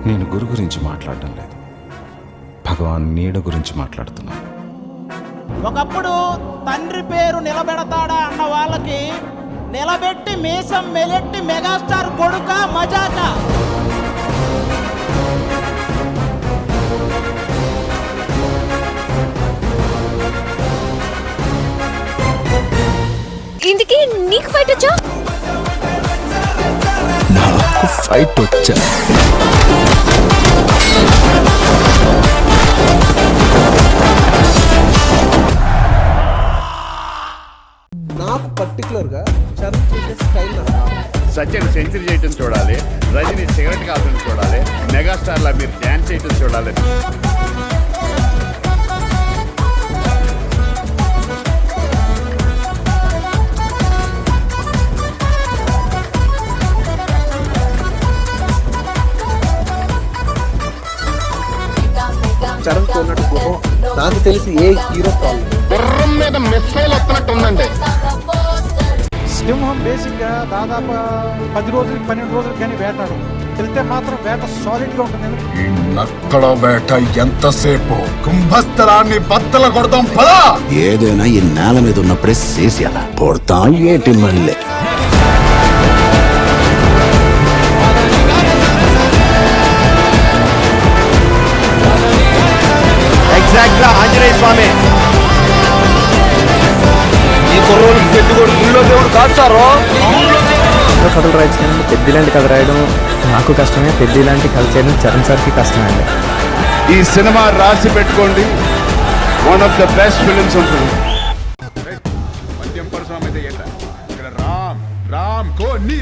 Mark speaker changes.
Speaker 1: నేను గురు గురించి మాట్లాడటం లేదు, భగవాన్ నీడ గురించి మాట్లాడుతున్నాను.
Speaker 2: ఒకప్పుడు తండ్రి పేరు నిలబెడతాడా అన్న వాళ్ళకి నిలబెట్టి మీసం మెలెట్టి మెగాస్టార్ కొడుక మజాక.
Speaker 3: ఇందుకే నీకు ఫైట్ వచ్చా?
Speaker 4: నాకు ఫైట్ వచ్చా.
Speaker 5: నాకు పర్టికులర్గా చరణ్ చేసే స్టైల్
Speaker 6: సచిన్ సెంచరీ చేయటం చూడాలి, రజనీ సిగరెట్ కాల్చడం చూడాలి, మెగాస్టార్లా మీరు డ్యాన్స్ చేయటం చూడాలి.
Speaker 5: చరణ్ కొన్నట్టు గుహం నాకు తెలిసి ఏ హీరో
Speaker 6: గుర్రం మీద మిస్సైల్ వస్తున్నట్టు ఉందండి.
Speaker 7: సింహం బేసిక్గా దాదాపు 10 రోజులకి 12 రోజులకి కానీ వేటాడు. వెళ్తే మాత్రం వేట సాలిడ్గా ఉంటుంది.
Speaker 4: ఈ నక్కల వేట ఎంతసేపు? కుంభస్థలాన్ని బద్దల కొడతాం పదా.
Speaker 8: ఏదైనా ఈ నేల మీద ఉన్నప్పుడే చేసేయాల. పొడతాం ఏటి మళ్ళీ.
Speaker 6: ఎగ్జాక్ట్గా ఆంజనేయ స్వామి ఈ కుర్రోడికి పెట్టుకోడు గుళ్ళో దేవుడు కాదు సారు.
Speaker 9: కథలు రాయచ్చు కానీ పెద్ద ఇలాంటి కథ రాయడం నాకు కష్టమే, పెద్ద ఇలాంటి కథ చేయడం చరణ్ సార్కి కష్టమే అండి.
Speaker 6: ఈ సినిమా రాసి పెట్టుకోండి, one of the best films ఉంటుంది. మద్యం పరిశ్రమ అయితే ఇక్కడ రామ్ రామ్ కో నీ